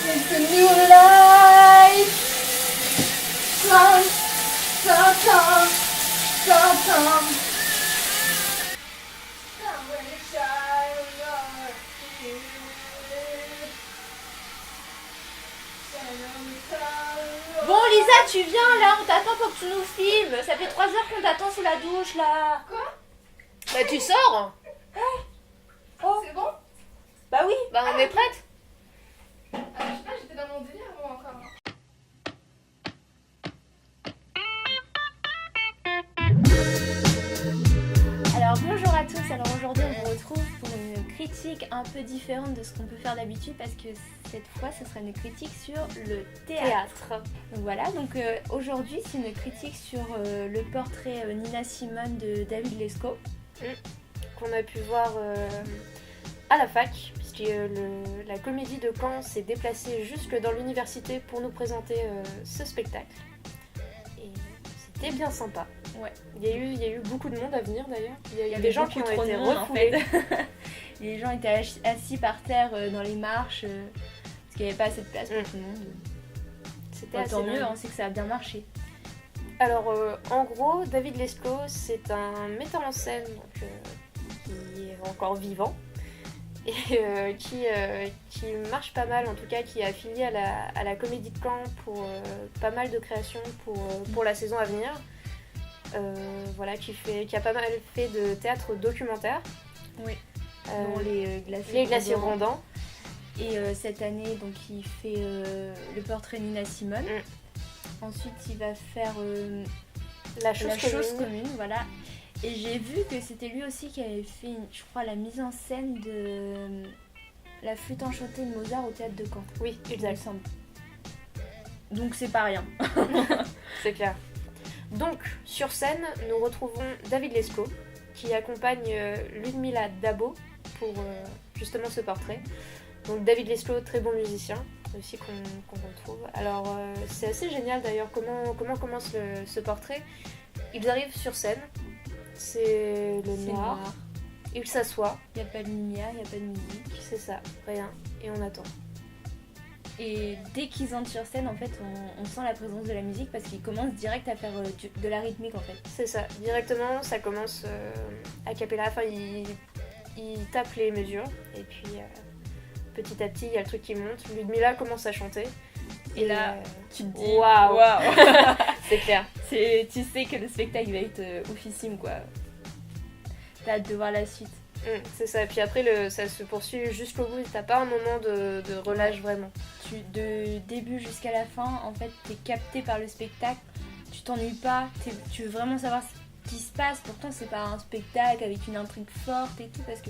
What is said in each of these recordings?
It's a new life. Come, come, come, come, come. Come when you shine your tears. Bon Lisa, tu viens là, on t'attend pour que tu nous filmes. Ça fait 3 heures qu'on t'attend sous la douche là. Quoi? Bah tu sors. Oh, c'est bon? Bah oui, bah on est prête. Je sais pas, j'étais dans mon délire moi encore. Alors bonjour à tous, alors aujourd'hui on vous retrouve pour une critique un peu différente de ce qu'on peut faire d'habitude parce que cette fois ce sera une critique sur le théâtre. Donc voilà, donc aujourd'hui c'est une critique sur le portrait Nina Simone de David Lescaut. Qu'on a pu voir à la fac, puisque la comédie de Caen s'est déplacée jusque dans l'université pour nous présenter ce spectacle. Et c'était bien sympa. Ouais. Il y a eu beaucoup de monde à venir d'ailleurs. Il y a avait des gens qui beaucoup ont trop de été monde, refoulés. en fait. Les gens étaient assis par terre dans les marches parce qu'il n'y avait pas assez de place pour tout le monde. C'était Bah, assez tant mieux, dingue. on sait que ça a bien marché. Alors en gros, David Lescaut, c'est un metteur en scène donc, qui est encore vivant et qui marche pas mal, en tout cas qui est affilié à la Comédie de Caen pour pas mal de créations pour la saison à venir. Voilà, qui a pas mal fait de théâtre documentaire. Oui. Euh, Dans les glaciers, les glaciers Randans. rondants. Et cette année, donc, il fait le portrait Nina Simone. Ensuite, il va faire La chose commune, voilà. Et j'ai vu que c'était lui aussi qui avait fait, je crois, la mise en scène de La Flûte enchantée de Mozart au théâtre de Caen. Oui, Il me exact. semble. Donc c'est pas rien. C'est clair. Donc, sur scène, nous retrouvons David Lescaut, qui accompagne Ludmila Dabo pour justement ce portrait. Donc David Lescaut, très bon musicien, aussi qu'on retrouve. Alors, c'est assez génial d'ailleurs comment commence ce portrait. Ils arrivent sur scène, c'est le C'est noir, noir. ils s'assoient, Il n'y a pas de lumière, il n'y a pas de musique. c'est ça, rien, et on attend. Et dès qu'ils entrent sur scène, en fait, on sent la présence de la musique parce qu'ils commencent direct à faire de la rythmique, en fait. C'est ça, directement ça commence a cappella, enfin il tape les mesures et puis petit à petit il y a le truc qui monte, Ludmilla commence à chanter Et là, tu te dis waouh. C'est clair. Tu sais que le spectacle va être oufissime, quoi. T'as hâte de voir la suite. C'est ça, et puis après ça se poursuit jusqu'au bout, t'as pas un moment de relâche vraiment. De début jusqu'à la fin, en fait, t'es capté par le spectacle, tu t'ennuies pas, tu veux vraiment savoir ce qui se passe. Pourtant, c'est pas un spectacle avec une intrigue forte et tout, parce que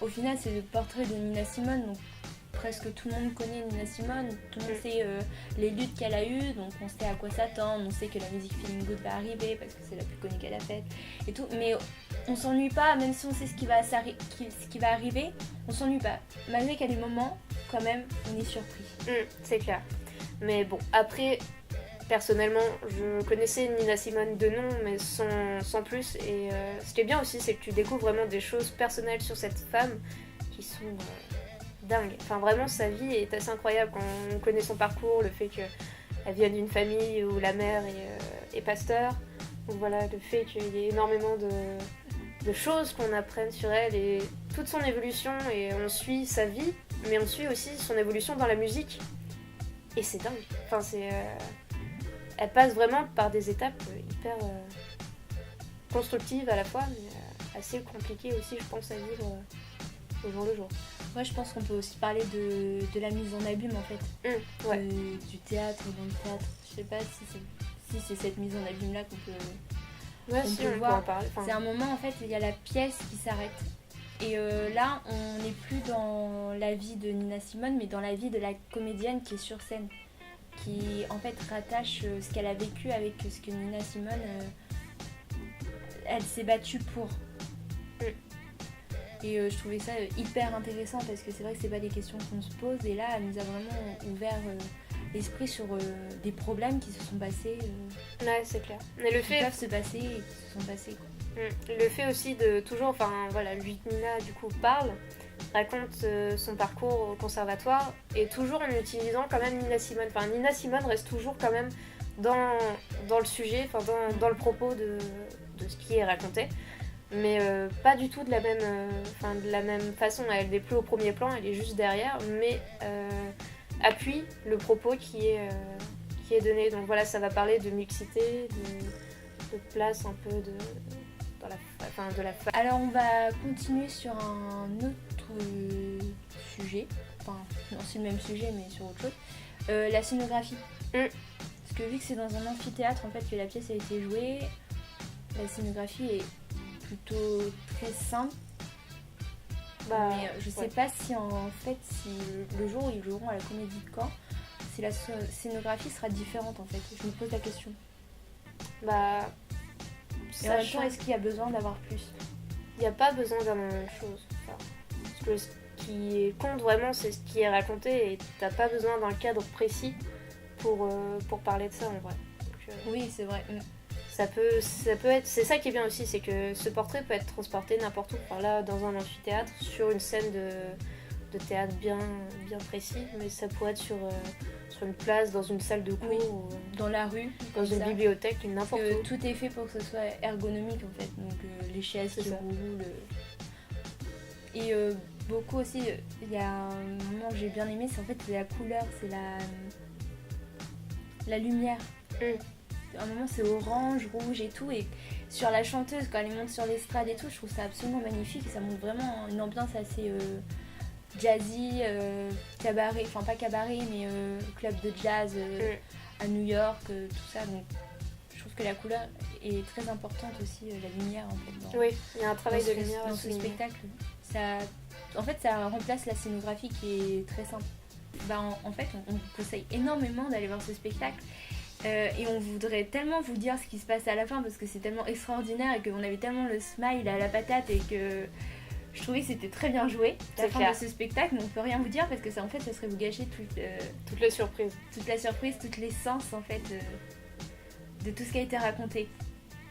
au final, c'est le portrait de Nina Simone, donc presque tout le monde connaît Nina Simone, tout le monde sait les luttes qu'elle a eues, donc on sait à quoi s'attendre, on sait que la musique Feeling Good va arriver parce que c'est la plus connue qu'elle a faite et tout, mais on s'ennuie pas, même si on sait ce qui va arriver, on s'ennuie pas. Malgré qu'à des moments, quand même, on est surpris. C'est clair. Mais bon, après, personnellement, je connaissais Nina Simone de nom, mais sans plus, et ce qui est bien aussi, c'est que tu découvres vraiment des choses personnelles sur cette femme qui sont dingues. Enfin, vraiment, sa vie est assez incroyable quand on connaît son parcours, le fait qu'elle vienne d'une famille où la mère est pasteur. Donc voilà, le fait qu'il y ait énormément de choses qu'on apprenne sur elle et toute son évolution, et on suit sa vie, mais on suit aussi son évolution dans la musique. Et c'est dingue. Enfin, elle passe vraiment par des étapes hyper constructives à la fois, mais assez compliquées aussi, je pense, à vivre au jour le jour. Moi, je pense qu'on peut aussi parler de la mise en abîme, en fait. Ouais. Du théâtre, dans le théâtre. Je sais pas si c'est cette mise en abîme-là qu'on peut... Ouais, on si, peut on peut voir. en parler. Enfin, C'est un moment, en fait, il y a la pièce qui s'arrête. Et là, on n'est plus dans la vie de Nina Simone, mais dans la vie de la comédienne qui est sur scène, qui, en fait, rattache ce qu'elle a vécu avec ce que Nina Simone, elle s'est battue pour. Et je trouvais ça hyper intéressant parce que c'est vrai que c'est pas des questions qu'on se pose, et là, elle nous a vraiment ouvert l'esprit sur des problèmes qui se sont passés, ouais, c'est clair. Mais le qui fait, peuvent se passer et qui se sont passés, quoi. Le fait aussi de toujours, enfin voilà, lui Nina du coup parle, raconte son parcours au conservatoire et toujours en utilisant quand même Nina Simone. Enfin Nina Simone reste toujours quand même dans le sujet, enfin dans le propos de ce qui est raconté. Mais pas du tout de la même façon. Elle n'est plus au premier plan, elle est juste derrière, mais appuie le propos qui est donné. Donc voilà, ça va parler de mixité, de place un peu de la femme. Alors on va continuer sur un autre sujet. Enfin, non, c'est le même sujet, mais sur autre chose. La scénographie. Parce que vu que c'est dans un amphithéâtre en fait que la pièce a été jouée, la scénographie est plutôt très simple. Mais je sais pas si si le jour où ils joueront à la Comédie de Caen, si la scénographie sera différente en fait. Je me pose la question. Et en même temps, est-ce qu'il y a besoin d'avoir plus ? Il n'y a pas besoin d'avoir la même chose. Parce que ce qui compte vraiment, c'est ce qui est raconté et t'as pas besoin d'un cadre précis pour parler de ça en vrai. Donc, oui, c'est vrai. Ça peut être, c'est ça qui est bien aussi, c'est que ce portrait peut être transporté n'importe où. Enfin, là, dans un amphithéâtre, sur une scène de théâtre bien précis, mais ça pourrait être sur une place, dans une salle de cours, ou dans la rue, dans une bibliothèque, n'importe où. Tout est fait pour que ce soit ergonomique en fait, donc les chaises qui roulent. Et beaucoup aussi, il y a un moment que j'ai bien aimé, c'est en fait la couleur, c'est la lumière. À un moment c'est orange, rouge et tout, et sur la chanteuse quand elle monte sur l'estrade et tout, je trouve ça absolument magnifique, ça montre vraiment une ambiance assez jazzy, cabaret, enfin pas cabaret mais club de jazz à New York, tout ça, donc je trouve que la couleur est très importante aussi, la lumière en fait. Oui, il y a un travail de lumière dans ce spectacle. En fait ça remplace la scénographie qui est très simple. En fait on vous conseille énormément d'aller voir ce spectacle. Et on voudrait tellement vous dire ce qui se passe à la fin parce que c'est tellement extraordinaire et qu'on avait tellement le smile à la patate et que je trouvais que c'était très bien joué à la fin de ce spectacle, mais on peut rien vous dire parce que ça, en fait, ça serait vous gâcher toute la surprise. Toute la surprise, toute l'essence en fait de tout ce qui a été raconté.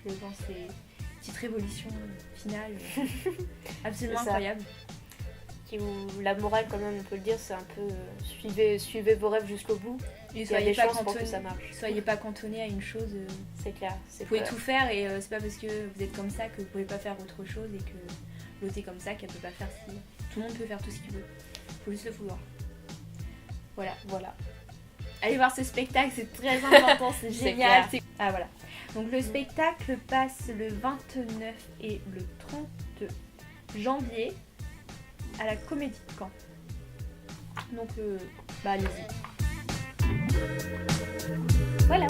Je pense que c'est une petite révolution finale absolument incroyable. La morale quand même, on peut le dire, c'est un peu suivez vos rêves jusqu'au bout. Et il y a des chances pour que ça marche. Soyez pas cantonné à une chose. C'est clair. Vous pouvez tout faire et c'est pas parce que vous êtes comme ça que vous pouvez pas faire autre chose et que l'autre est comme ça qu'elle peut pas faire ce qu'il veut. Tout le monde peut faire tout ce qu'il veut. Faut juste le vouloir. Voilà. Allez voir ce spectacle, c'est très important, c'est génial. Ah voilà. Donc le spectacle passe le 29 et le 30 janvier à la Comédie de Caen. Donc allez-y. Voilà.